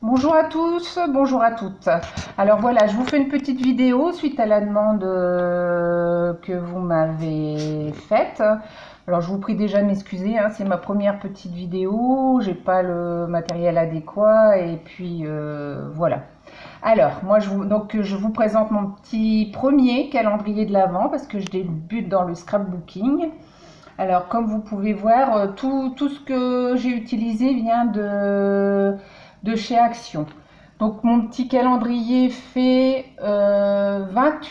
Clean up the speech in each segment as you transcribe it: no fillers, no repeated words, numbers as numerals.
Bonjour à tous, bonjour à toutes. Alors voilà, je vous fais une petite vidéo suite à la demande que vous m'avez faite. Alors je vous prie déjà de m'excuser, hein, c'est ma première petite vidéo, j'ai pas le matériel adéquat et puis voilà. Alors moi je vous présente mon petit premier calendrier de l'Avent parce que je débute dans le scrapbooking. Alors comme vous pouvez voir, tout ce que j'ai utilisé vient de chez Action. Donc mon petit calendrier fait 30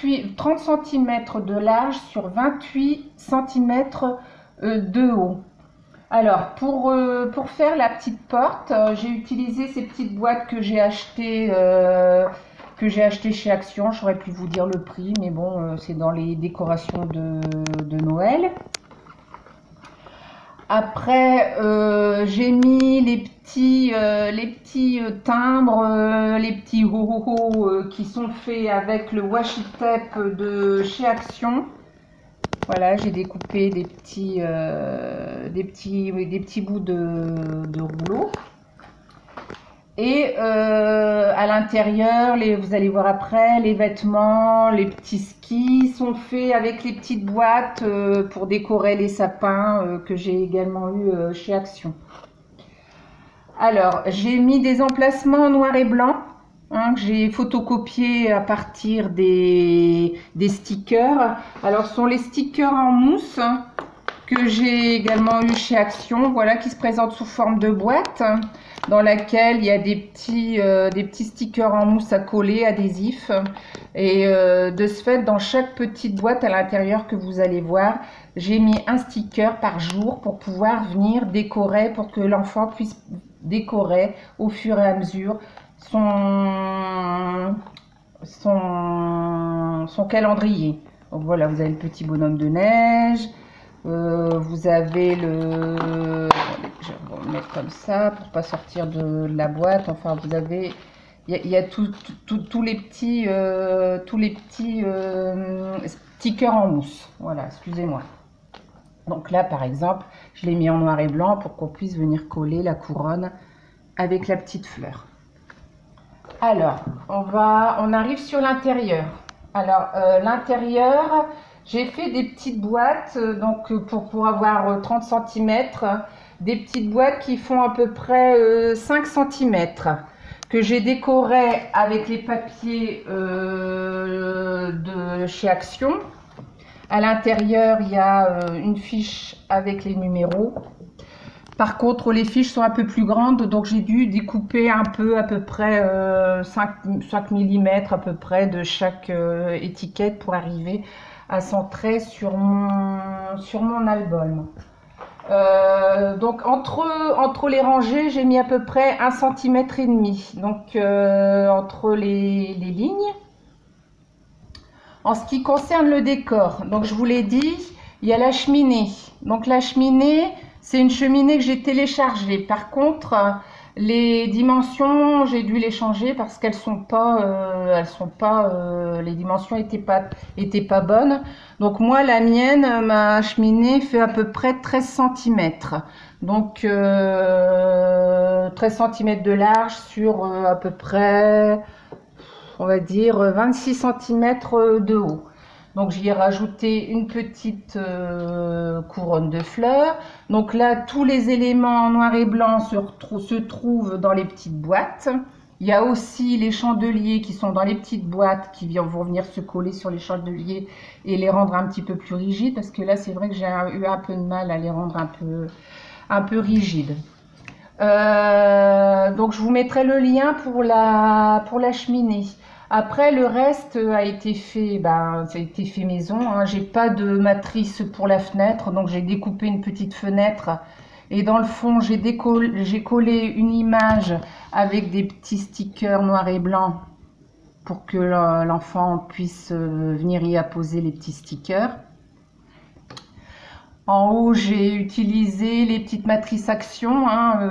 cm de large sur 28 cm de haut. Alors pour faire la petite porte, j'ai utilisé ces petites boîtes que j'ai achetées chez Action. J'aurais pu vous dire le prix, mais bon, c'est dans les décorations de Noël. Après, j'ai mis les petits timbres, les petits ho-ho-ho qui sont faits avec le washi tape de chez Action. Voilà, j'ai découpé des petits bouts de rouleau. Et à l'intérieur, vous allez voir après, les vêtements, les petits skis sont faits avec les petites boîtes pour décorer les sapins que j'ai également eu chez Action. Alors, j'ai mis des emplacements en noir et blanc que j'ai photocopiés à partir des stickers. Alors, ce sont les stickers en mousse que j'ai également eu chez Action, voilà, qui se présentent sous forme de boîte, dans laquelle il y a des petits stickers en mousse à coller, adhésifs. Et de ce fait, dans chaque petite boîte à l'intérieur que vous allez voir, j'ai mis un sticker par jour pour pouvoir venir décorer, pour que l'enfant puisse décorer au fur et à mesure son calendrier. Donc voilà, vous avez le petit bonhomme de neige. Vous avez le... Je vais vous remettre comme ça pour pas sortir de la boîte. Enfin, vous avez... Il y a tous les petits stickers en mousse. Voilà, excusez-moi. Donc là, par exemple, je l'ai mis en noir et blanc pour qu'on puisse venir coller la couronne avec la petite fleur. Alors, on arrive sur l'intérieur. Alors, l'intérieur... J'ai fait des petites boîtes, donc pour avoir 30 cm, des petites boîtes qui font à peu près 5 cm, que j'ai décoré avec les papiers de chez Action. À l'intérieur, il y a une fiche avec les numéros. Par contre, les fiches sont un peu plus grandes, donc j'ai dû découper un peu, à peu près 5 mm à peu près de chaque étiquette pour arriver à centrer sur mon album. Donc entre les rangées, j'ai mis à peu près 1,5 cm, donc entre les lignes. En ce qui concerne le décor, donc je vous l'ai dit, il y a la cheminée. Donc la cheminée, c'est une cheminée que j'ai téléchargée. Par contre, les dimensions, j'ai dû les changer parce qu'elles sont pas, les dimensions étaient pas bonnes. Donc moi, la mienne, ma cheminée fait à peu près 13 cm. Donc 13 cm de large sur à peu près, on va dire 26 cm de haut. Donc j'y ai rajouté une petite couronne de fleurs. Donc là, tous les éléments en noir et blanc se trouvent dans les petites boîtes. Il y a aussi les chandeliers qui sont dans les petites boîtes qui vont venir se coller sur les chandeliers et les rendre un petit peu plus rigides. Parce que là, c'est vrai que j'ai eu un peu de mal à les rendre un peu rigides. Donc je vous mettrai le lien pour la cheminée. Après, le reste a été fait, ça a été fait maison. Hein. J'ai pas de matrice pour la fenêtre, donc j'ai découpé une petite fenêtre. Et dans le fond, j'ai collé une image avec des petits stickers noirs et blancs pour que l'enfant puisse venir y apposer les petits stickers. En haut, j'ai utilisé les petites matrices Action,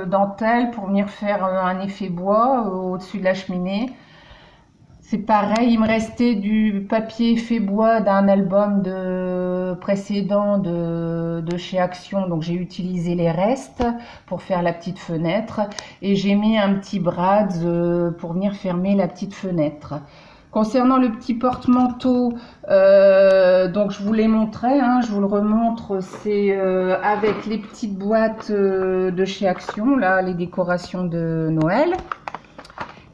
dentelle, pour venir faire un effet bois au-dessus de la cheminée. C'est pareil, il me restait du papier effet bois d'un album précédent de chez Action, donc j'ai utilisé les restes pour faire la petite fenêtre et j'ai mis un petit brad pour venir fermer la petite fenêtre. Concernant le petit porte-manteau, donc je vous l'ai montré, hein, je vous le remontre, c'est avec les petites boîtes de chez Action, là, les décorations de Noël.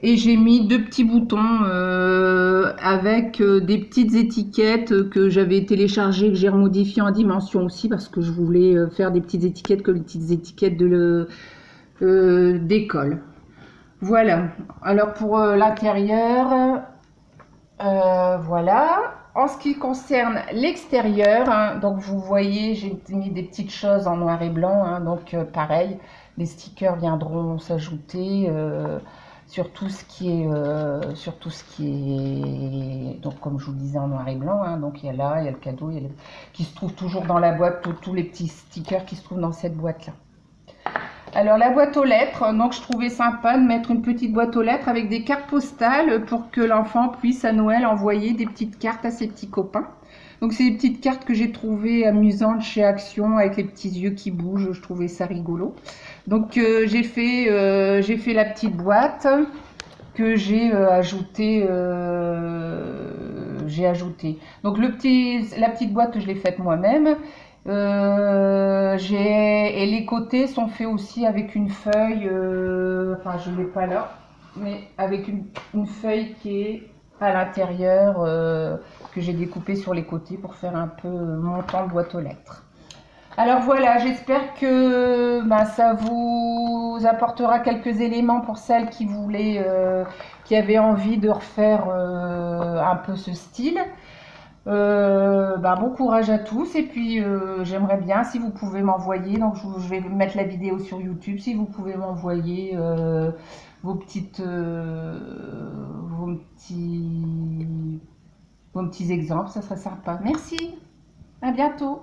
Et j'ai mis 2 petits boutons avec des petites étiquettes que j'avais téléchargées, que j'ai remodifiées en dimension aussi, parce que je voulais faire des petites étiquettes comme les petites étiquettes d'école. Voilà, alors pour l'intérieur... voilà. En ce qui concerne l'extérieur, hein, donc vous voyez, j'ai mis des petites choses en noir et blanc, hein, donc pareil, les stickers viendront s'ajouter sur tout ce qui est, donc comme je vous le disais en noir et blanc, hein, donc il y a le cadeau, qui se trouve toujours dans la boîte, tous les petits stickers qui se trouvent dans cette boîte-là. Alors la boîte aux lettres, donc je trouvais sympa de mettre une petite boîte aux lettres avec des cartes postales pour que l'enfant puisse à Noël envoyer des petites cartes à ses petits copains. Donc c'est des petites cartes que j'ai trouvées amusantes chez Action avec les petits yeux qui bougent, je trouvais ça rigolo. Donc j'ai fait la petite boîte que j'ai ajouté. Donc la petite boîte je l'ai faite moi-même. Et les côtés sont faits aussi avec une feuille, enfin je ne l'ai pas là, mais avec une feuille qui est à l'intérieur, que j'ai découpée sur les côtés pour faire un peu montant de boîte aux lettres. Alors voilà, j'espère que ça vous apportera quelques éléments pour celles qui voulaient, qui avaient envie de refaire un peu ce style. Bon courage à tous et puis j'aimerais bien si vous pouvez m'envoyer, donc je vais mettre la vidéo sur YouTube, si vous pouvez m'envoyer vos petits exemples, ça serait sympa. Merci, à bientôt.